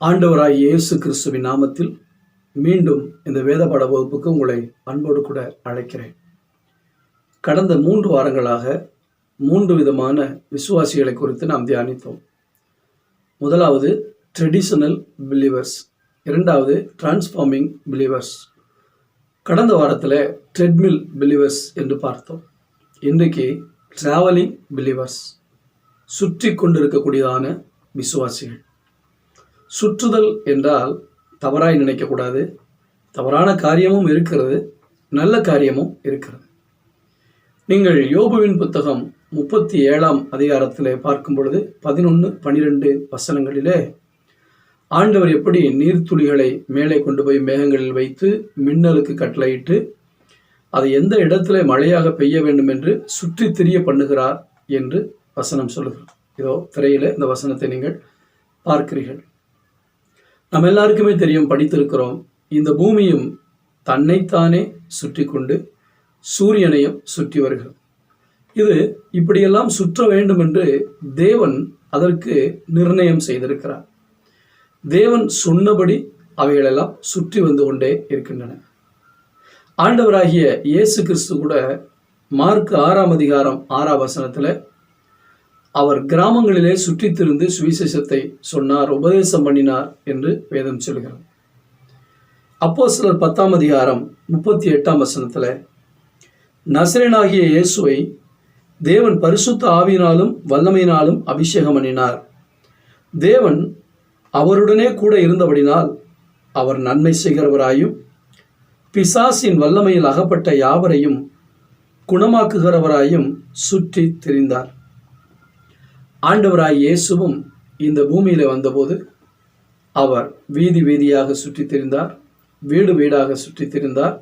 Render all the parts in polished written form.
ஆண்டவராய் இயேசு கிறிஸ்துவின் நாமத்தில் மீண்டும் இந்த வேத பாட வகுப்புக்கு உங்களை அன்போடு கூட அழைக்கிறேன். கடந்த 3 வாரங்களாக 3 விதமான விசுவாசிகளை குறித்து நாம் தியானித்தோம். முதலாவது ட்ரெடிஷனல் பிலீவர்ஸ், இரண்டாவது டிரான்ஸ்ஃபார்மிங் பிலீவர்ஸ், கடந்த வாரத்தில் ட்ரெட்மில் பிலீவர்ஸ் என்று பார்த்தோம். இன்றைக்கு டிராவலிங் பிலீவர்ஸ், சுற்றி கொண்டிருக்கக்கூடியதான விசுவாசிகள். சுற்றுதல் என்றால் தவறாய் நினைக்கக்கூடாது. தவறான காரியமும் இருக்கிறது, நல்ல காரியமும் இருக்கிறது. நீங்கள் யோபுவின் புத்தகம் 37ஆம் அதிகாரத்தில் பார்க்கும் பொழுது 11-12 வசனங்களிலே ஆண்டவர் எப்படி நீர்த்துளிகளை மேலே கொண்டு போய் மேகங்களில் வைத்து மின்னலுக்கு கட்டளையிட்டு அதை எந்த இடத்துல மழையாக பெய்ய வேண்டும் என்று சுற்றி திரிய பண்ணுகிறார் என்று வசனம் சொல்லுகிறார். இதோ திரையில இந்த வசனத்தை நீங்கள் பார்க்கிறீர்கள். நம்ம எல்லாருக்குமே தெரியும், படித்திருக்கிறோம். இந்த பூமியும் தன்னைத்தானே சுற்றி கொண்டு சூரியனையும் சுற்றி வருகிறது. இது இப்படியெல்லாம் சுற்ற வேண்டும் என்று தேவன் அதற்கு நிர்ணயம் செய்திருக்கிறார். தேவன் சொன்னபடி அவைகளெல்லாம் சுற்றி வந்து கொண்டே இருக்கின்றன. ஆண்டவராகிய இயேசு கிறிஸ்து கூட மார்க் 6ஆம் அதிகாரம் 6ஆம் வசனத்தில் அவர் கிராமங்களிலே சுற்றித் திரிந்து சுவிசேஷத்தை சொன்னார், உபதேசம் பண்ணினார் என்று வேதம் சொல்கிறது. அப்போஸ்தலர் 10ஆம் அதிகாரம் 38ஆம் வசனத்தில் நசரேயனாகிய இயேசுவை தேவன் பரிசுத்த ஆவியினாலும் வல்லமையினாலும் அபிஷேகம் பண்ணினார். தேவன் அவருடனே கூட இருந்தபடினால் அவர் நன்மை செய்கிறவராயும் பிசாசின் வல்லமையில் அகப்பட்ட யாவரையும் குணமாக்குகிறவராயும் சுற்றி திரிந்தார். ஆண்டவராய் இயேசுவும் இந்த பூமியில வந்தபோது அவர் வீதி வீதியாக சுற்றி திரிந்தார், வீடு வீடாக சுற்றி திரிந்தார்,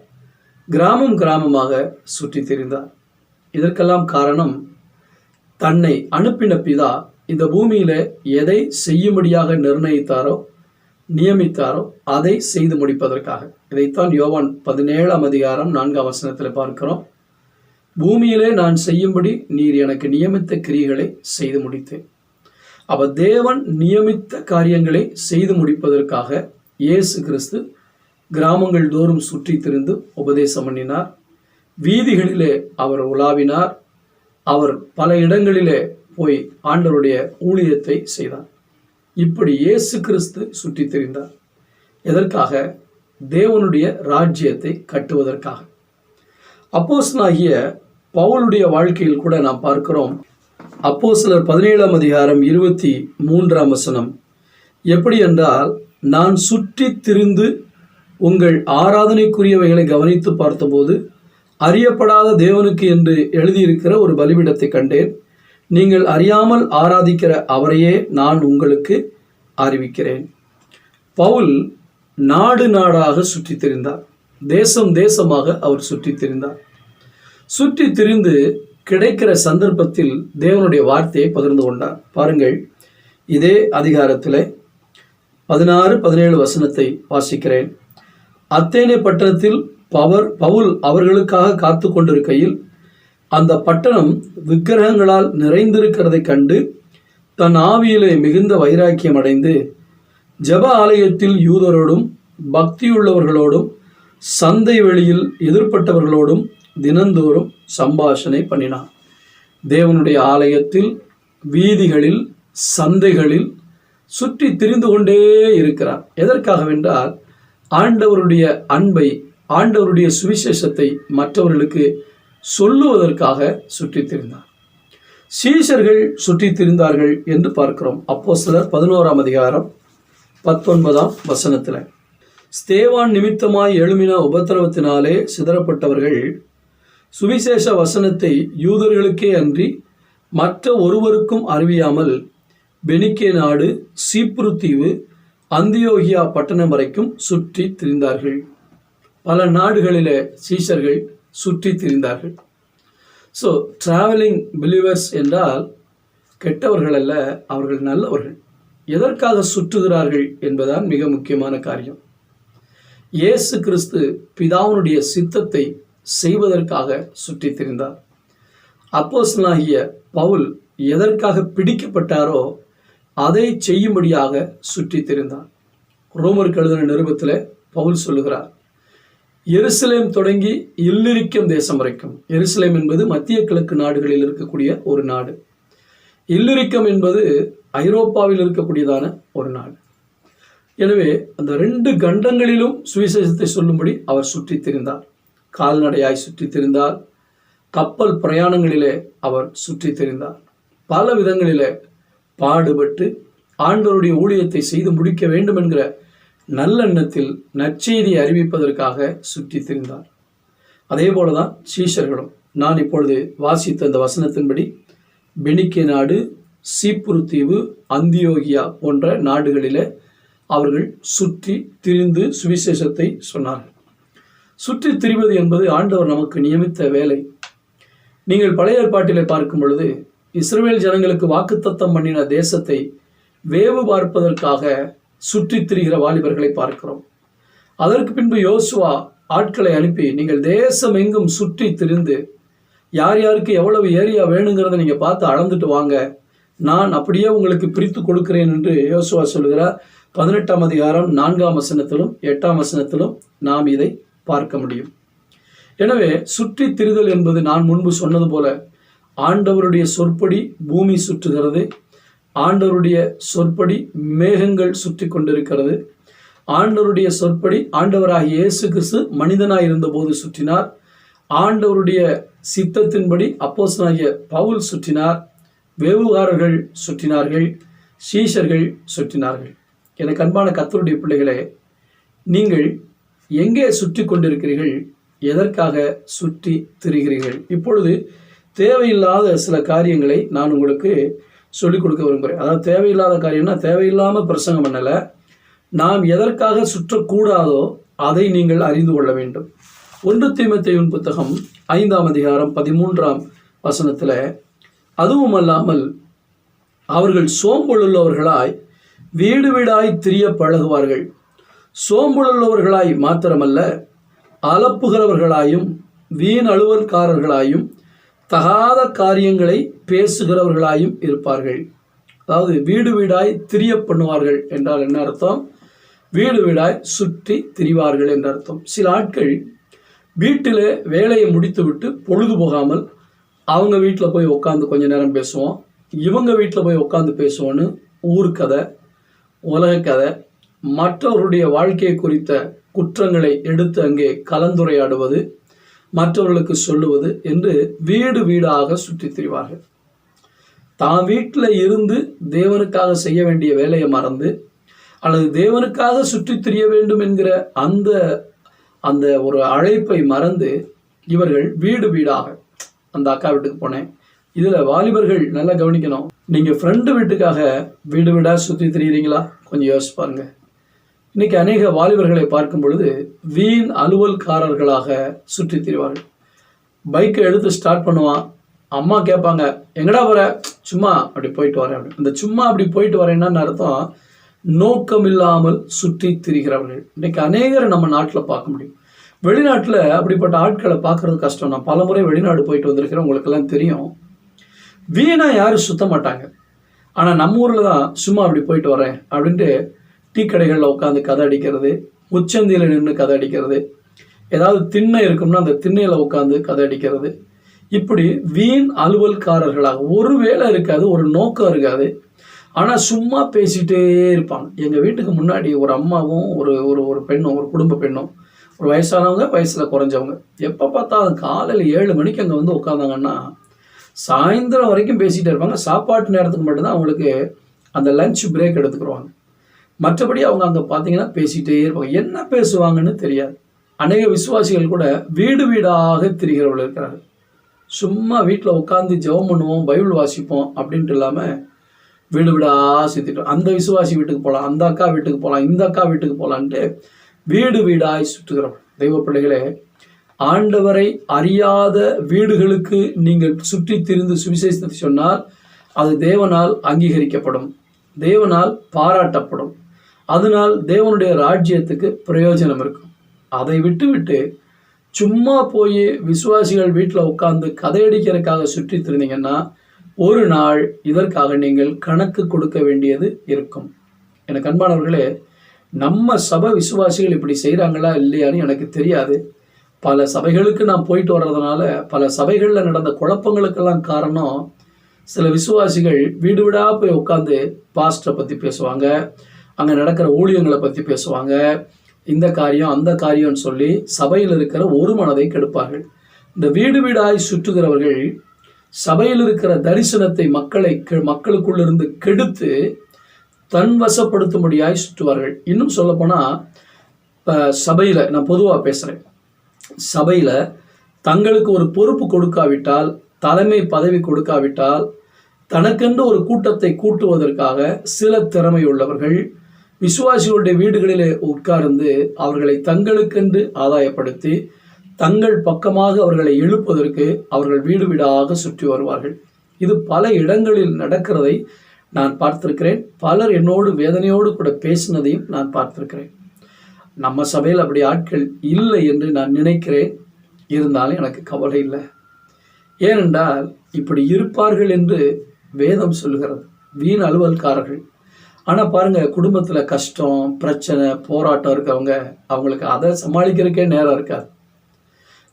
கிராமம் கிராமமாக சுற்றி திரிந்தார். இதற்கெல்லாம் காரணம், தன்னை அனுப்பின பிதா இந்த பூமியில எதை செய்யும்படியாக நிர்ணயித்தாரோ நியமித்தாரோ அதை செய்து முடிப்பதற்காக. இதைத்தான் யோவான் 17ஆம் அதிகாரம் 4ஆம் வசனத்தில் பார்க்கிறோம். பூமியிலே நான் செய்யும்படி நீர் எனக்கு நியமித்த கிரியைகளை செய்து முடித்தேன். அப்ப தேவன் நியமித்த காரியங்களை செய்து முடிப்பதற்காக இயேசு கிறிஸ்து கிராமங்கள் தோறும் சுற்றி திரிந்து உபதேசம் பண்ணினார். வீதிகளிலே அவர் உலாவினார். அவர் பல இடங்களிலே போய் ஆண்டவருடைய ஊழியத்தை செய்தார். இப்படி இயேசு கிறிஸ்து சுற்றி திரிந்தார். எதற்காக? தேவனுடைய ராஜ்யத்தை கட்டுவதற்காக. அப்போஸ்தலனாகிய பவுலுடைய வாழ்க்கையில் கூட நாம் பார்க்கிறோம். அப்போஸ்தலர் 17ஆம் அதிகாரம் 23ஆம் வசனம் எப்படி என்றால், நான் சுற்றி திரிந்து உங்கள் ஆராதனைக்குரியவைகளை கவனித்து பார்த்தபோது அறியப்படாத தேவனுக்கு என்று எழுதியிருக்கிற ஒரு பலிபீடத்தை கண்டேன். நீங்கள் அறியாமல் ஆராதிக்கிற அவரையே நான் உங்களுக்கு அறிவிக்கிறேன். பவுல் நாடு நாடாக சுற்றி திரிந்தார். தேசம் தேசமாக அவர் சுற்றி திரிந்தார். சுற்றி திரிந்து கிடைக்கிற சந்தர்ப்பத்தில் தேவனுடைய வார்த்தையை பகிர்ந்து கொண்டார். பாருங்கள், இதே அதிகாரத்தில் 16-17 வசனத்தை வாசிக்கிறேன். அத்தேனே பட்டணத்தில் பவுல் அவர்களுக்காக காத்து கொண்டிருக்கையில் அந்த பட்டணம் விக்கிரகங்களால் நிறைந்திருக்கிறதை கண்டு தன் ஆவியிலே மிகுந்த வைராக்கியம் அடைந்து ஜெப ஆலயத்தில் யூதரோடும் பக்தியுள்ளவர்களோடும் சந்தை வெளியில் எதிர்ப்பட்டவர்களோடும் தினந்தோறும் சம்பாஷணை பண்ணினார். தேவனுடைய ஆலயத்தில், வீதிகளில், சந்தைகளில் சுற்றி திரிந்து கொண்டே இருக்கிறார். எதற்காகவென்றால் ஆண்டவருடைய அன்பை, ஆண்டவருடைய சுவிசேஷத்தை மற்றவர்களுக்கு சொல்லுவதற்காக சுற்றி திரிந்தார். சீஷர்கள் சுற்றி திரிந்தார்கள் என்று பார்க்கிறோம். அப்போஸ்தலர் 11ஆம் அதிகாரம் 19ஆம் வசனத்தில் ஸ்தேவான் நிமித்தமாய் எழுமின உபத்திரவத்தினாலே சிதறப்பட்டவர்கள் சுவிசேஷ வசனத்தை யூதர்களுக்கே அன்றி மற்ற ஒருவருக்கும் அறிவியாமல் பெனிக்கே நாடு, சீப்ரு தீவு, அந்தியோகியா பட்டணம் வரைக்கும் சுற்றி திரிந்தார்கள். பல நாடுகளிலே சீஷர்கள் சுற்றி திரிந்தார்கள். ஸோ டிராவலிங் பிலீவர்ஸ் என்றால் கெட்டவர்கள் அல்ல, அவர்கள் நல்லவர்கள். எதற்காக சுற்றுகிறார்கள் என்பதுதான் மிக முக்கியமான காரியம். இயேசு கிறிஸ்து பிதாவினுடைய சித்தத்தை செய்வதற்காக சுற்றித் திரிந்தார். அப்போஸ்தலனாகிய பவுல் எதற்காக பிடிக்கப்பட்டாரோ அதை செய்யும்படியாக சுற்றித் திரிந்தார். ரோமருக்கு எழுதின நிருபத்தில் பவுல் சொல்லுகிறார், எருசலேம் தொடங்கி இல்லிரிக்கம் தேசம் வரைக்கும். எருசலேம் என்பது மத்திய கிழக்கு நாடுகளில் இருக்கக்கூடிய ஒரு நாடு. இல்லிரிக்கம் என்பது ஐரோப்பாவில் இருக்கக்கூடியதான ஒரு நாடு. எனவே அந்த 2 கண்டங்களிலும் சுவிசேஷத்தை சொல்லும்படி அவர் சுற்றித் திரிந்தார். கால்நடையாய் சுற்றித் திரிந்தார், கப்பல் பிரயாணங்களிலே அவர் சுற்றித் திரிந்தார், பல விதங்களிலே பாடுபட்டு ஆண்டவருடைய ஊழியத்தை செய்து முடிக்க வேண்டும் என்கிற நல்லெண்ணத்தில் நற்செய்தியை அறிவிப்பதற்காக சுற்றித் திரிந்தார். அதே போலதான் சீஷர்களும். நான் இப்பொழுது வாசித்த அந்த வசனத்தின்படி பெனிக்கே நாடு, சீப்புரு தீவு, அந்தியோகியா போன்ற நாடுகளிலே அவர்கள் சுற்றி திரிந்து சுவிசேஷத்தை சொன்னார்கள். சுற்றி திரிவது என்பது ஆண்டவர் நமக்கு நியமித்த வேலை. நீங்கள் பழைய ஏற்பாட்டிலே பார்க்கும் பொழுது இஸ்ரவேல் ஜனங்களுக்கு வாக்குத்தத்தம் பண்ணின தேசத்தை வேவு பார்ப்பதற்காக சுற்றித் திரிகிற வாலிபர்களை பார்க்கிறோம். அதற்கு பின்பு யோசுவா ஆட்களை அனுப்பி நீங்கள் தேசம் எங்கும் சுற்றி திரிந்து யார் யாருக்கு எவ்வளவு ஏரியா வேணுங்கிறத நீங்கள் பார்த்து அளந்துட்டு வாங்க, நான் அப்படியே உங்களுக்கு பிரித்து கொடுக்கிறேன் என்று யோசுவா சொல்கிறார். 18ஆம் அதிகாரம் 4ஆம் வசனத்திலும் 8ஆம் வசனத்திலும் நாம் இதை பார்க்க முடியும். எனவே சுற்றி திரிதல் என்பது நான் முன்பு சொன்னது போல ஆண்டவருடைய சொற்படி பூமி சுற்றுகிறது, ஆண்டவருடைய சொற்படி மேகங்கள் சுற்றி கொண்டிருக்கிறது, ஆண்டவருடைய சொற்படி ஆண்டவராகிய இயேசு கிறிஸ்து மனிதனாய் இருந்தபோது சுற்றினார், ஆண்டவருடைய சித்தத்தின்படி அப்போஸ்தலனாகிய பவுல் சுற்றினார், வேவுகாரர்கள் சுற்றினார்கள், சீஷர்கள் சுற்றினார்கள். எனக்கு அன்பான கர்த்தருடைய பிள்ளைகளே, நீங்கள் எங்கே சுற்றி கொண்டிருக்கிறீர்கள்? எதற்காக சுற்றி திரிகிறீர்கள்? இப்பொழுது தேவையில்லாத சில காரியங்களை நான் உங்களுக்கு சொல்லிக் கொடுக்க விரும்புகிறேன். அதாவது தேவையில்லாத காரியம்னா தேவையில்லாமல் பிரசங்கம் பண்ணலை, நாம் எதற்காக சுற்றக்கூடாதோ அதை நீங்கள் அறிந்து கொள்ள வேண்டும். 1 தீமோத்தேயுவின் புத்தகம் 5ஆம் அதிகாரம் 13ஆம் வசனத்தில், அதுவும் அல்லாமல் அவர்கள் சோம்பலுள்ளவர்களாய் வீடு வீடாய் திரிய பழகுவார்கள், சோம்பலுள்ளவர்களாய் மாத்திரமல்ல அலப்புகிறவர்களாயும் வீண் அலுவல்காரர்களாயும் தகாத காரியங்களை பேசுகிறவர்களாயும் இருப்பார்கள். அதாவது வீடு வீடாய் திரிய பண்ணுவார்கள் என்றால் என்ன அர்த்தம்? வீடு வீடாய் சுற்றி திரிவார்கள் என்ற அர்த்தம். சில ஆட்கள் வீட்டில் வேலையை முடித்துவிட்டு பொழுது போகாமல் அவங்க வீட்டில் போய் உட்காந்து கொஞ்ச நேரம் பேசுவோம், இவங்க வீட்டில் போய் உட்காந்து பேசுவோன்னு ஊர்க்கதை, உலகக்கதை, மற்றவருடைய வாழ்க்கையை குறித்த குற்றங்களை எடுத்து அங்கே கலந்துரையாடுவது, மற்றவர்களுக்கு சொல்லுவது என்று வீடு வீடாக சுற்றி திரிவார்கள். தான் வீட்டில் இருந்து தேவனுக்காக செய்ய வேண்டிய வேலையை மறந்து அல்லது தேவனுக்காக சுற்றி திரிய வேண்டும் என்கிற அந்த ஒரு அழைப்பை மறந்து இவர்கள் வீடு வீடாக, அந்த அக்கா வீட்டுக்கு போனேன். இதில் வாலிபர்கள் நல்லா கவனிக்கணும். நீங்கள் ஃப்ரெண்டு வீட்டுக்காக வீடு வீடாக சுற்றி திரிகிறீங்களா? கொஞ்சம் யோசிச்சு பாருங்க. இன்னைக்கு அநேக வாலிபர்களை பார்க்கும் பொழுது வீண் அலுவல்காரர்களாக சுற்றி திரிவார்கள். பைக்கை எடுத்து ஸ்டார்ட் பண்ணுவான், அம்மா கேட்பாங்க எங்கடா வர? சும்மா அப்படி போயிட்டு வரேன் அப்படி. அந்த சும்மா அப்படி போயிட்டு வரேன்னு அர்த்தம் நோக்கம் இல்லாமல் சுற்றி திரிகிறவர்கள் இன்னைக்கு அநேகரை நம்ம நாட்டில் பார்க்க முடியும். வெளிநாட்டில் அப்படிப்பட்ட ஆட்களை பார்க்கறது கஷ்டம். நான் பல முறை வெளிநாடு போயிட்டு வந்திருக்கிறேன், உங்களுக்கெல்லாம் தெரியும். வீணாக யாரும் சுத்த மாட்டாங்க. ஆனால் நம்ம ஊரில் தான் சும்மா அப்படி போயிட்டு வரேன் அப்படின்ட்டு டீ கடைகளில் உட்காந்து கதை அடிக்கிறது, முச்சந்தியில் நின்று கதை அடிக்கிறது, ஏதாவது திண்ணை இருக்கும்னா அந்த திண்ணையில் உட்காந்து கதை அடிக்கிறது. இப்படி வீண் அலுவல்காரர்களாக ஒரு வேலை இருக்காது, ஒரு நோக்கம் இருக்காது, ஆனால் சும்மா பேசிகிட்டே இருப்பாங்க. எங்கள் வீட்டுக்கு முன்னாடி ஒரு அம்மாவும் ஒரு ஒரு பெண்ணும், ஒரு குடும்ப பெண்ணும், ஒரு வயசானவங்க, வயசில் குறைஞ்சவங்க, எப்போ பார்த்தாலும் காலையில் 7 மணிக்கு அங்கே வந்து உட்காந்தாங்கன்னா சாயந்தரம் வரைக்கும் பேசிகிட்டே இருப்பாங்க. சாப்பாட்டு நேரத்துக்கு மட்டும்தான் அவங்களுக்கு அந்த லஞ்ச் பிரேக் எடுத்துக்கிடுவாங்க. மற்றபடி அவங்க அங்கே பார்த்தீங்கன்னா பேசிகிட்டே இருப்பாங்க. என்ன பேசுவாங்கன்னு தெரியாது. அநேக விசுவாசிகள் கூட வீடு வீடாக திரிகிறவர்கள் இருக்கிறாங்க. சும்மா வீட்டில் உட்காந்து ஜெபம் பண்ணுவோம், பைபிள் வாசிப்போம் அப்படின்ட்டு இல்லாமல் வீடு வீடாக சுற்றிட்டோம். அந்த விசுவாசி வீட்டுக்கு போகலாம், அந்த அக்கா வீட்டுக்கு போகலாம், இந்த அக்கா வீட்டுக்கு போகலான்ட்டு வீடு வீடாய் சுற்றுகிறோம். தெய்வ பிள்ளைகளே, ஆண்டவரை அறியாத வீடுகளுக்கு நீங்கள் சுற்றி திரிந்து சுவிசேஷத்தை சொன்னால் அது தேவனால் அங்கீகரிக்கப்படும், தேவனால் பாராட்டப்படும், அதனால் தேவனுடைய ராஜ்யத்துக்கு பிரயோஜனம் இருக்கும். அதை விட்டு சும்மா போய் விசுவாசிகள் வீட்டில் உட்கார்ந்து கதையடிக்கிறதுக்காக சுற்றி திருந்தீங்கன்னா ஒரு நாள் இதற்காக நீங்கள் கணக்கு கொடுக்க வேண்டியது இருக்கும். எனக்கு அன்பானவர்களே, நம்ம சபை விசுவாசிகள் இப்படி செய்கிறாங்களா இல்லையான்னு எனக்கு தெரியாது. பல சபைகளுக்கு நான் போயிட்டு வர்றதுனால பல சபைகளில் நடந்த குழப்பங்களுக்கெல்லாம் காரணம், சில விசுவாசிகள் வீடு வீடாக போய் உட்காந்து பாஸ்டரை பற்றி பேசுவாங்க, அங்கே நடக்கிற ஊழியங்களை பற்றி பேசுவாங்க, இந்த காரியம் அந்த காரியம்னு சொல்லி சபையில் இருக்கிற ஒரு மனதை கெடுப்பார்கள். இந்த வீடு வீடாய் சுற்றுகிறவர்கள் சபையில் இருக்கிற தரிசனத்தை மக்களுக்குள்ளிருந்து கெடுத்து தன் வசப்படுத்தும்படியாய் சுற்றுவார்கள். இன்னும் சொல்லப்போனால், இப்போ சபையில் நான் பொதுவாக பேசுகிறேன், சபையில் தங்களுக்கு ஒரு பொறுப்பு கொடுக்காவிட்டால், தலைமை பதவி கொடுக்காவிட்டால், தனக்கென்று ஒரு கூட்டத்தை கூட்டுவதற்காக சில திறமை உள்ளவர்கள் விசுவாசிகளுடைய வீடுகளிலே உட்கார்ந்து அவர்களை தங்களுக்கென்று ஆதாயப்படுத்தி தங்கள் பக்கமாக அவர்களை எழுப்பதற்கு அவர்கள் வீடு வீடாக சுற்றி வருவார்கள். இது பல இடங்களில் நடக்கிறதை நான் பார்த்திருக்கிறேன். பலர் என்னோடு வேதனையோடு கூட பேசினதையும் நான் பார்த்திருக்கிறேன். நம்ம சபையில் அப்படி ஆட்கள் இல்லை என்று நான் நினைக்கிறேன். இருந்தாலும் எனக்கு கவலை இல்லை. ஏனென்றால் இப்படி இருப்பார்கள் என்று வேதம் சொல்லுகிறது, வீண் அலுவல்காரர்கள். ஆனால் பாருங்கள், குடும்பத்தில் கஷ்டம், பிரச்சனை, போராட்டம் இருக்கவங்க, அவங்களுக்கு அதை சமாளிக்கிறதுக்கே நேரம் இருக்காது.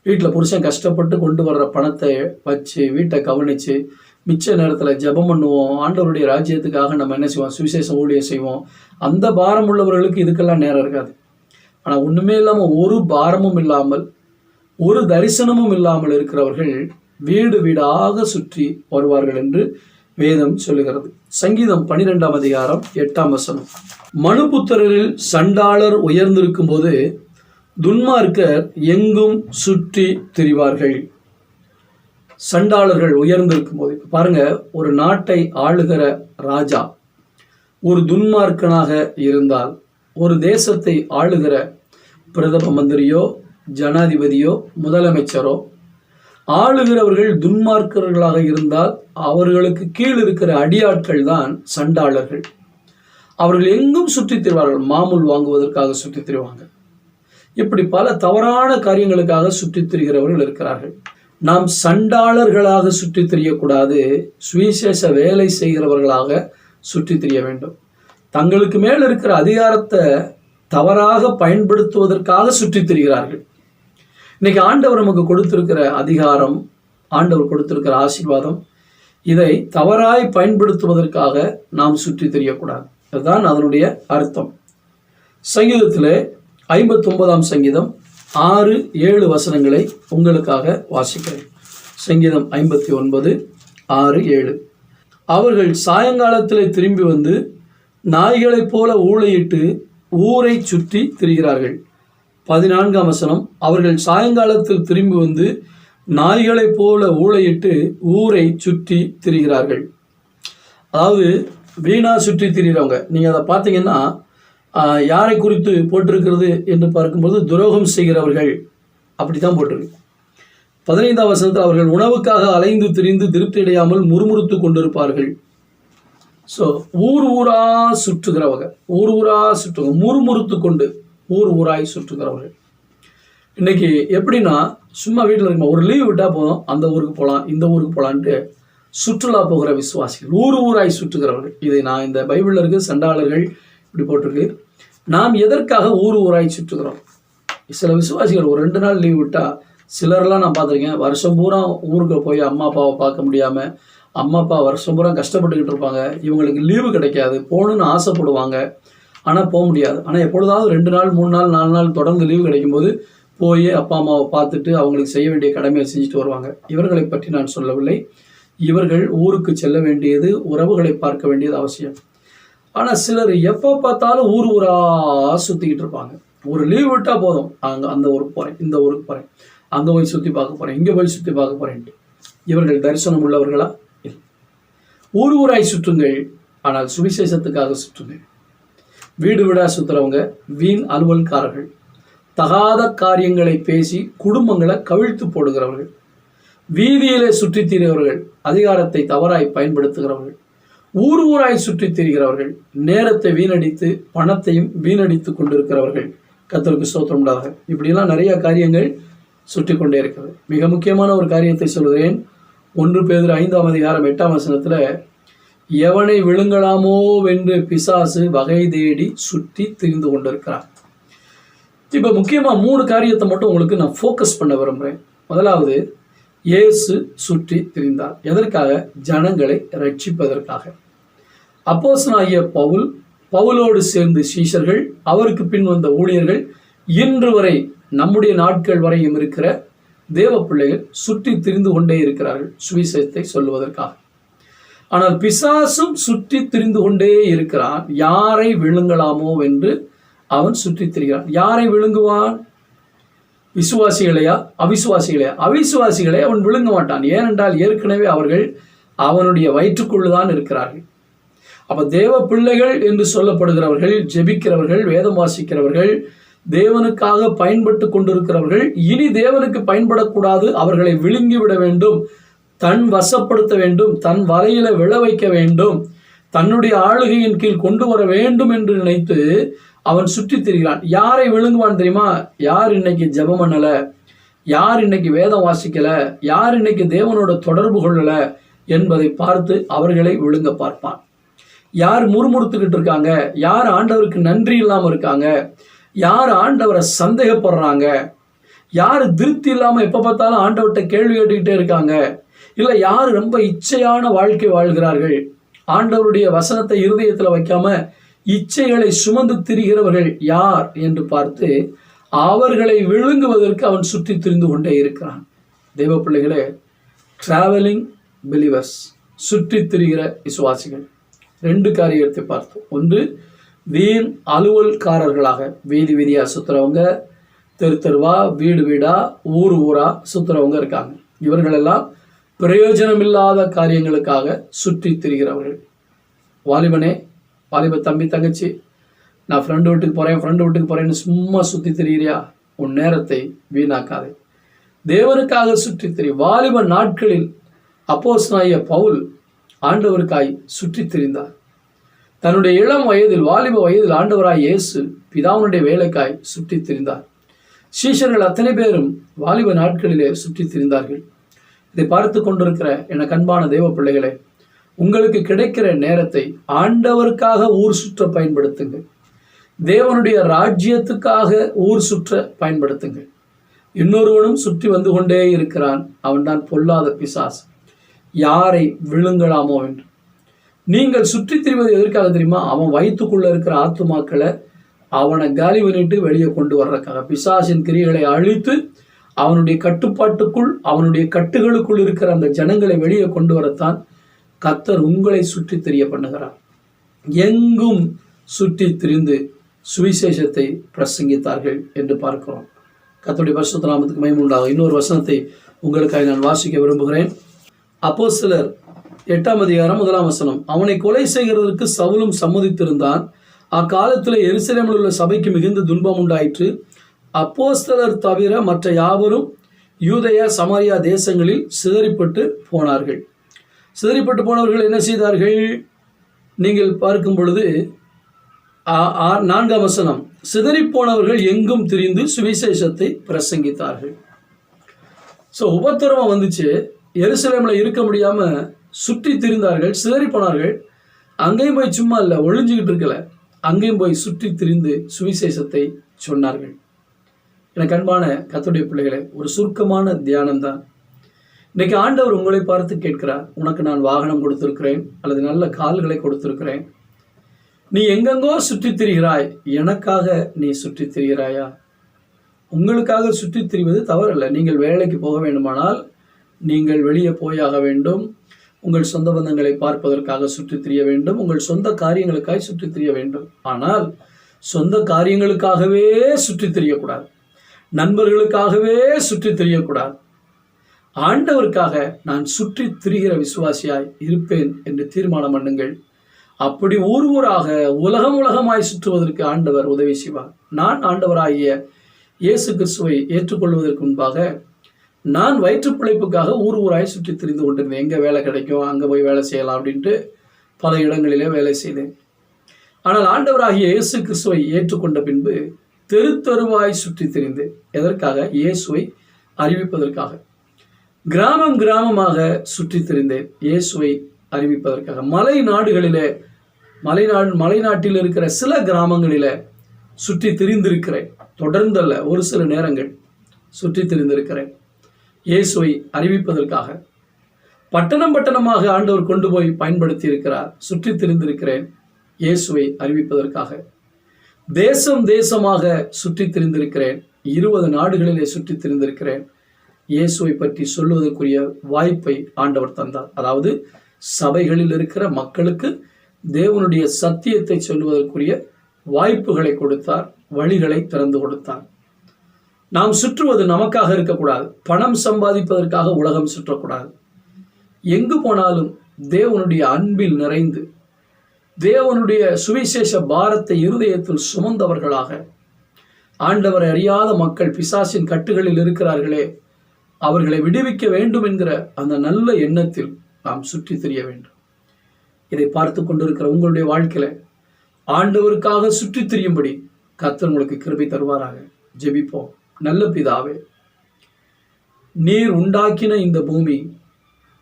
வீட்டில் புருஷன் கஷ்டப்பட்டு கொண்டு வர்ற பணத்தை வச்சு வீட்டை கவனித்து மிச்ச நேரத்தில் ஜெபம் பண்ணுவோம், ஆண்டவருடைய ராஜ்யத்துக்காக நம்ம என்ன செய்வோம், சுவிசேஷம் ஊழியம் செய்வோம். அந்த பாரம் உள்ளவர்களுக்கு இதுக்கெல்லாம் நேரம் இருக்காது. ஆனால் ஒன்றுமே இல்லாமல், ஒரு பாரமும் இல்லாமல், ஒரு தரிசனமும் இல்லாமல் இருக்கிறவர்கள் வீடு வீடாக சுற்றி வருவார்கள் என்று வேதம் சொல்லுகிறது. சங்கீதம் 12ஆம் அதிகாரம் 8ஆம் வசனம், மனுபுத்திரரில் சண்டாளர் உயர்ந்திருக்கும் போது துன்மார்க்கர் எங்கும் சுற்றி திரிவார்கள். சண்டாளர்கள் உயர்ந்திருக்கும் போது, பாருங்க, ஒரு நாட்டை ஆளுகிற ராஜா ஒரு துன்மார்க்கனாக இருந்தால், ஒரு தேசத்தை ஆளுகிற பிரதம மந்திரியோ ஜனாதிபதியோ முதலமைச்சரோ ஆளுகிறவர்கள் துன்மார்க்கர்களாக இருந்தால் அவர்களுக்கு கீழ் இருக்கிற அடியாட்கள் தான் சண்டாளர்கள். அவர்கள் எங்கும் சுற்றித் திரிவார்கள். மாமூல் வாங்குவதற்காக சுற்றித் திரிவாங்க. இப்படி பல தவறான காரியங்களுக்காக சுற்றித் திரிகிறவர்கள் இருக்கிறார்கள். நாம் சண்டாளர்களாக சுற்றித் திரியக்கூடாது, சுவிசேஷ வேலை செய்கிறவர்களாக சுற்றித் திரிய வேண்டும். தங்களுக்கு மேல் இருக்கிற அதிகாரத்தை தவறாக பயன்படுத்துவதற்காக சுற்றித் திரிகிறார்கள். இன்னைக்கு ஆண்டவர் நமக்கு கொடுத்திருக்கிற அதிகாரம், ஆண்டவர் கொடுத்திருக்கிற ஆசீர்வாதம், இதை தவறாய் பயன்படுத்துவதற்காக நாம் சுற்றி தெரியக்கூடாது. அதுதான் அதனுடைய அர்த்தம். சங்கீதத்தில் 59ஆம் சங்கீதம் 6-7 வசனங்களை உங்களுக்காக வாசிக்கிறேன். சங்கீதம் 59 6-7. அவர்கள் சாயங்காலத்தில் திரும்பி வந்து நாய்களைப் போல ஊளையிட்டு ஊரை சுற்றி திரிகிறார்கள். 14ஆம் வசனம், அவர்கள் சாயங்காலத்தில் திரும்பி வந்து நாய்களைப் போல ஊளையிட்டு ஊரை சுற்றி திரிகிறார்கள். அதாவது வீணா சுற்றி திரிகிறவங்க. நீங்கள் அதை பார்த்தீங்கன்னா யாரை குறித்து போட்டிருக்கிறது என்று பார்க்கும்போது துரோகம் செய்கிறவர்கள் அப்படி தான் போட்டிருக்கு. 15ஆம் வசனத்தில் அவர்கள் உணவுக்காக அலைந்து திரிந்து திருப்தி அடையாமல் முறுமுறுத்து கொண்டிருப்பார்கள். ஸோ ஊராக சுற்றுகிறவங்க, முறுமுறுத்து கொண்டு ஊராய் சுற்றுகிறவர்கள். இன்னைக்கு எப்படின்னா, சும்மா வீட்டில் இருக்கணும், ஒரு லீவ் விட்டால் போதும், அந்த ஊருக்கு போகலாம் இந்த ஊருக்கு போகலான்ட்டு சுற்றுலா போகிற விசுவாசிகள், ஊராய் சுற்றுகிறவர்கள். இதை நான் இந்த பைபிளில் இருக்க சண்டாளர்கள் இப்படி போட்டிருக்கு. நாம் எதற்காக ஊராய் சுற்றுகிறோம்? சில விசுவாசிகள் ஒரு 2 நாள் லீவ் விட்டால், சிலரெல்லாம் நான் பார்த்துருக்கேன், வருஷம் பூரா ஊருக்கு போய் அம்மா அப்பாவை பார்க்க முடியாமல், அம்மா அப்பா வருஷம் பூரா கஷ்டப்பட்டுக்கிட்டு இருப்பாங்க. இவங்களுக்கு லீவு கிடைக்காது, போகணுன்னு ஆசைப்படுவாங்க, ஆனால் போக முடியாது. ஆனால் எப்பொழுதாவது 2 நாள் 3 நாள் 4 நாள் தொடர்ந்து லீவு கிடைக்கும்போது போய் அப்பா அம்மாவை பார்த்துட்டு அவங்களுக்கு செய்ய வேண்டிய கடமையை செஞ்சுட்டு வருவாங்க. இவர்களை பற்றி நான் சொல்லவில்லை. இவர்கள் ஊருக்கு செல்ல வேண்டியது, உறவுகளை பார்க்க வேண்டியது அவசியம். ஆனால் சிலர் எப்போ பார்த்தாலும் ஊராக சுற்றிக்கிட்டு இருப்பாங்க. ஒரு லீவ் விட்டால் போதும், அந்த ஊருக்கு போகிறேன், இந்த ஊருக்கு போகிறேன், அங்கே போய் சுற்றி பார்க்க போகிறேன், இங்கே போய் சுற்றி பார்க்க போகிறேன்ட்டு. இவர்கள் தரிசனம் உள்ளவர்களா? இல்லை. ஊராய் சுற்றுங்கள், ஆனால் சுவிசேஷத்துக்காக சுற்றுங்கள். வீடு வீடா சுற்றுறவங்க வீண் அலுவல்காரர்கள், தகாத காரியங்களை பேசி குடும்பங்களை கவிழ்த்து போடுகிறவர்கள். வீதியிலே சுற்றித் திரிகிறவர்கள், அதிகாரத்தை தவறாய் பயன்படுத்துகிறவர்கள், ஊர் ஊராய் சுற்றித் திரிகிறவர்கள், நேரத்தை வீணடித்து பணத்தையும் வீணடித்து கொண்டிருக்கிறவர்கள். கர்த்தருக்கு ஸ்தோத்திரம் உண்டாக. இப்படிலாம் நிறைய காரியங்கள் சுற்றி கொண்டே இருக்கிறது. மிக முக்கியமான ஒரு காரியத்தை சொல்கிறேன். 1 பேதுரு 5ஆம் அதிகாரம் 8ஆம் வசனத்துல, எவனை விழுங்கலாமோ வென்று பிசாசு வகை தேடி சுற்றி திரிந்து கொண்டிருக்கிறார். இப்ப முக்கியமா 3 காரியத்தை மட்டும் உங்களுக்கு நான் ஃபோக்கஸ் பண்ண விரும்புகிறேன். முதலாவது, இயேசு சுற்றி திரிந்தார். எதற்காக? ஜனங்களை ரட்சிப்பதற்காக. அப்போஸ்தலனாகிய பவுலோடு சேர்ந்து சீஷர்கள், அவருக்கு பின் வந்த ஊழியர்கள், இன்று வரை நம்முடைய நாட்கள் வரையும் இருக்கிற தேவ பிள்ளைகள் சுற்றி திரிந்து கொண்டே இருக்கிறார்கள் சுவிசேஷத்தை சொல்லுவதற்காக. ஆனால் பிசாசும் சுற்றி திரிந்து கொண்டே இருக்கிறான். யாரை விழுங்கலாமோ என்று அவன் சுற்றி திரிகிறான். யாரை விழுங்குவான்? விசுவாசிகளையா அவிசுவாசிகளையா? அவிசுவாசிகளை அவன் விழுங்க மாட்டான். ஏனென்றால் ஏற்கனவே அவர்கள் அவனுடைய வயிற்றுக்குள்ளுதான் இருக்கிறார்கள். அப்ப தேவ பிள்ளைகள் என்று சொல்லப்படுகிறவர்கள், ஜெபிக்கிறவர்கள், வேதம் வாசிக்கிறவர்கள், தேவனுக்காக பயன்பட்டு கொண்டிருக்கிறவர்கள், இனி தேவனுக்கு பயன்படக்கூடாது, அவர்களை விழுங்கிவிட வேண்டும், தன் வசப்படுத்த வேண்டும், தன் வலையில விழ வைக்க வேண்டும், தன்னுடைய ஆளுகையின் கீழ் கொண்டு வர வேண்டும் என்று நினைத்து அவன் சுற்றி திரிகிறான். யாரை விழுங்குவான் தெரியுமா? யார் இன்னைக்கு ஜெபம் பண்ணல, யார் இன்னைக்கு வேதம் வாசிக்கல, யார் இன்னைக்கு தேவனோட தொடர்பு கொள்ளல என்பதை பார்த்து அவர்களை விழுங்க பார்ப்பான். யார் முறுமுறுத்துக்கிட்டு இருக்காங்க, யார் ஆண்டவருக்கு நன்றி இல்லாம இருக்காங்க, யார் ஆண்டவரை சந்தேகப்படுறாங்க, யார் திருப்தி இல்லாம எப்ப பார்த்தாலும் ஆண்டவர்கிட்ட கேள்வி கேட்டுக்கிட்டே இருக்காங்க, இல்ல யார் ரொம்ப இச்சையான வாழ்க்கை வாழ்கிறார்கள், ஆண்டவருடைய வசனத்தை இருதயத்துல வைக்காம இச்சைகளை சுமந்து திரிகிறவர்கள் யார் என்று பார்த்து அவர்களை விழுங்குவதற்கு அவன் சுற்றி திரிந்து கொண்டே இருக்கிறான். தேவ பிள்ளைகளே, டிராவலிங் பிலீவர்ஸ், சுற்றி திரிகிற விசுவாசிகள். 2 காரியத்தை பார்த்தோம். ஒன்று, வீண் அலுவல்காரர்களாக வீதி வீதியா சுத்துறவங்க, தெரு தெருவா, வீடு வீடா, ஊர் ஊரா சுத்துறவங்க இருக்காங்க. இவர்களெல்லாம் பிரயோஜனமில்லாத காரியங்களுக்காக சுற்றி திரிகிறவர்கள். வாலிபனே, வாலிப தம்பி தங்கச்சி, நான் ஃப்ரெண்டு வீட்டுக்கு போகிறேன்னு சும்மா சுற்றி திரிகிறியா? உன் நேரத்தை வீணாக்காதே. தேவனுக்காக சுற்றி திரி. வாலிப நாட்களில் அப்போஸ்தலனாகிய பவுல் ஆண்டவருக்காய் சுற்றி திரிந்தார். தன்னுடைய இளம் வயதில், வாலிப வயதில் ஆண்டவராய் இயேசு பிதாவுடைய வேலைக்காய் சுற்றி திரிந்தார். சீஷர்கள் அத்தனை பேரும் வாலிப நாட்களிலே சுற்றி திரிந்தார்கள். இதை பார்த்து கொண்டிருக்கிற என அன்பான தேவ பிள்ளைகளே, உங்களுக்கு கிடைக்கிற நேரத்தை ஆண்டவருக்காக ஊர் சுற்ற பயன்படுத்துங்கள். தேவனுடைய ராஜ்யத்துக்காக ஊர் சுற்ற பயன்படுத்துங்கள். இன்னொருவனும் சுற்றி வந்து கொண்டே இருக்கிறான், அவன்தான் பொல்லாத பிசாசு, யாரை விழுங்கலாமோ என்று. நீங்கள் சுற்றி திரிவது எதற்காக தெரியுமா? அவன் வயிற்றுக்குள்ள இருக்கிற ஆத்துமாக்களை அவனை காலி பண்ணிட்டு வெளியே கொண்டு வர்றதுக்காக. பிசாசின் கிரியைகளை அழித்து அவனுடைய கட்டுப்பாட்டுக்குள், அவனுடைய கட்டுகளுக்குள் இருக்கிற அந்த ஜனங்களை வெளியே கொண்டு வரத்தான் கர்த்தர் உங்களை சுற்றி திரிய பண்ணுகிறார். எங்கும் சுற்றி திரிந்து சுவிசேஷத்தை பிரசங்கித்தார்கள் என்று பார்க்கிறோம். கர்த்தருடைய பரிசுத்த நாமத்துக்கு மகிமை உண்டாகும். இன்னொரு வசனத்தை உங்களுக்காக நான் வாசிக்க விரும்புகிறேன். அப்போஸ்தலர் 8ஆம் அதிகாரம் 1ஆம் வசனம். அவனை கொலை செய்கிறதற்கு சவுலும் சம்மதித்திருந்தான். அக்காலத்தில் எருசலேமில் உள்ள சபைக்கு மிகுந்த துன்பம் உண்டாயிற்று. அப்போஸ்தலர் தவிர மற்ற யாவரும் யூதேயா சமாரியா தேசங்களில் சிதறிப்பட்டு போனார்கள். சிதறிப்பட்டு போனவர்கள் என்ன செய்தார்கள்? நீங்கள் பார்க்கும் பொழுது 4ஆம் வசனம், சிதறிப்போனவர்கள் எங்கும் திரிந்து சுவிசேஷத்தை பிரசங்கித்தார்கள். ஸோ உபத்திரவம் வந்துச்சு, எருசலேமில் இருக்க முடியாம சுற்றி திரிந்தார்கள், சிதறி போனார்கள். அங்கேயும் போய் சும்மா இல்லை, ஒளிஞ்சுக்கிட்டு இருக்கல, அங்கேயும் போய் சுற்றி திரிந்து சுவிசேஷத்தை சொன்னார்கள். எனக்கு அன்பான கர்த்தருடைய பிள்ளைகளே, ஒரு சுருக்கமான தியானம் தான். இன்னைக்கு ஆண்டவர் உங்களை பார்த்து கேட்கிறார், உனக்கு நான் வாகனம் கொடுத்திருக்கிறேன், அல்லது நல்ல கால்களை கொடுத்திருக்கிறேன், நீ எங்கெங்கோ சுற்றி திரிகிறாய், எனக்காக நீ சுற்றி திரிகிறாயா? உங்களுக்காக சுற்றி திரிவது தவறல்ல. நீங்கள் வேலைக்கு போக வேண்டுமானால் நீங்கள் வெளியே போயாக வேண்டும். உங்கள் சொந்த பந்தங்களை பார்ப்பதற்காக சுற்றி திரிய வேண்டும். உங்கள் சொந்த காரியங்களுக்காக சுற்றி திரிய வேண்டும். ஆனால் சொந்த காரியங்களுக்காகவே சுற்றி திரியக்கூடாது, நண்பர்களுக்காகவே சுற்றி திரியக்கூடாது. ஆண்டவருக்காக நான் சுற்றி திரிகிற விசுவாசியாய் இருப்பேன் என்று தீர்மானம் பண்ணுங்கள். அப்படி ஊர் ஊராக உலகமாய் சுற்றுவதற்கு ஆண்டவர் உதவி செய்வார். நான் ஆண்டவராகிய இயேசு கிறிஸ்துவை ஏற்றுக்கொள்வதற்கு முன்பாக நான் வயிற்று பிழைப்புக்காக ஊர் ஊராய் சுற்றி திரிந்து கொண்டிருந்தேன். எங்கே வேலை கிடைக்கும், அங்கே போய் வேலை செய்யலாம் அப்படின்ட்டு பல இடங்களிலே வேலை செய்தேன். ஆனால் ஆண்டவராகிய இயேசு கிறிஸ்துவை ஏற்றுக்கொண்ட பின்பு தெரு தெருவாய் சுற்றி திரிந்தேன். எதற்காக? இயேசுவை அறிவிப்பதற்காக. கிராமம் கிராமமாக சுற்றி திரிந்தேன், இயேசுவை அறிவிப்பதற்காக. மலைநாட்டில் இருக்கிற சில கிராமங்களில் சுற்றி திரிந்திருக்கிறேன். தொடர்ந்தல்ல, ஒரு சில நேரங்கள் சுற்றி திரிந்திருக்கிறேன் இயேசுவை அறிவிப்பதற்காக. பட்டணமாக ஆண்டவர் கொண்டு போய் பயன்படுத்தி இருக்கிறார். சுற்றி திரிந்திருக்கிறேன் இயேசுவை அறிவிப்பதற்காக. தேசமாக சுற்றி திரிந்திருக்கிறேன். 20 நாடுகளிலே சுற்றி திரிந்திருக்கிறேன். இயேசுவை பற்றி சொல்லுவதற்குரிய வாய்ப்பை ஆண்டவர் தந்தார். அதாவது சபைகளில் இருக்கிற மக்களுக்கு தேவனுடைய சத்தியத்தை சொல்லுவதற்குரிய வாய்ப்புகளை கொடுத்தார், வழிகளை திறந்து கொடுத்தார். நாம் சுற்றுவது நமக்காக இருக்கக்கூடாது. பணம் சம்பாதிப்பதற்காக உலகம் சுற்றக்கூடாது. எங்கு போனாலும் தேவனுடைய அன்பில் நிறைந்து தேவனுடைய சுவிசேஷ பாரத்தை இருதயத்தில் சுமந்தவர்களாக, ஆண்டவரை அறியாத மக்கள் பிசாசின் கட்டுகளில் இருக்கிறார்களே, அவர்களை விடுவிக்க வேண்டும் என்கிற அந்த நல்ல எண்ணத்தில் நாம் சுற்றி திரிய வேண்டும். இதை பார்த்து கொண்டிருக்கிற உங்களுடைய வாழ்க்கையில ஆண்டவருக்காக சுற்றி திரியும்படி கர்த்தர் உங்களுக்கு கிருபை தருவாராக. ஜெபிப்போம். நல்ல பிதாவே, நீர் உண்டாக்கின இந்த பூமி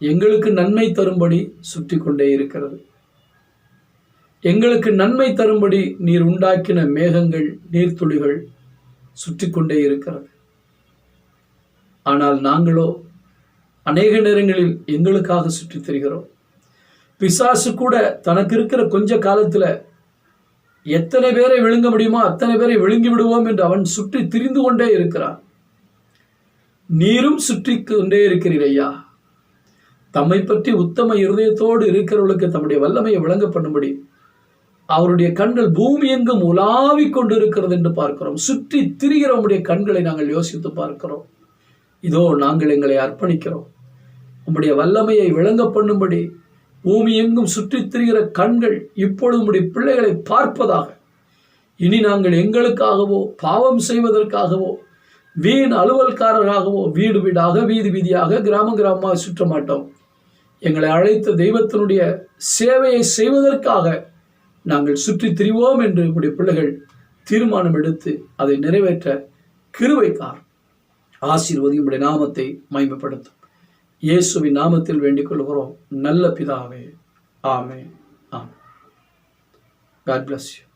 எங்களுக்கு நன்மை தரும்படி சுற்றி கொண்டே இருக்கிறது. எங்களுக்கு நன்மை தரும்படி நீர் உண்டாக்கின மேகங்கள், நீர்த்துளிகள் சுற்றி கொண்டே இருக்கிறது. ஆனால் நாங்களோ அநேக நேரங்களில் எங்களுக்காக சுற்றி திரிகிறோம். பிசாசு கூட தனக்கு இருக்கிற கொஞ்ச காலத்துல எத்தனை பேரை விழுங்க முடியுமோ அத்தனை பேரை விழுங்கி விடுவோம் என்று அவன் சுற்றி திரிந்து கொண்டே இருக்கிறான். நீரும் சுற்றி கொண்டே இருக்கிறீர் ஐயா. தம்மை பற்றி உத்தம இருதயத்தோடு இருக்கிறவர்களுக்கு தம்முடைய வல்லமையை விளங்க பண்ணும்படி அவருடைய கண்கள் பூமி எங்கும் உலாவிக் கொண்டு இருக்கிறது என்று பார்க்கிறோம். சுற்றி திரிகிற உம்முடைய கண்களை நாங்கள் யோசித்து பார்க்கிறோம். இதோ நாங்கள் எங்களை அர்ப்பணிக்கிறோம். உம்முடைய வல்லமையை விளங்க பண்ணும்படி பூமி எங்கும் சுற்றி திரிகிற கண்கள் இப்பொழுது உம்முடைய பிள்ளைகளை பார்ப்பதாக. இனி நாங்கள் எங்களுக்காகவோ பாவம் செய்வதற்காகவோ வீண் அலுவல்காரராகவோ வீடு வீடாக வீதி வீதியாக கிராமமாக சுற்ற மாட்டோம். எங்களை அழைத்த தெய்வத்தினுடைய சேவையை செய்வதற்காக நாங்கள் சுற்றி திரிவோம் என்று உம்முடைய பிள்ளைகள் தீர்மானம் எடுத்து அதை நிறைவேற்ற கிருபைக்கார் ஆசீர்வதி. உம்முடைய நாமத்தை மகிமைப்படுத்தும். இயேசுவின் நாமத்தில் வேண்டிக் கொள்கிறோம் நல்ல பிதாவே. ஆமென். ஆமென். God bless you.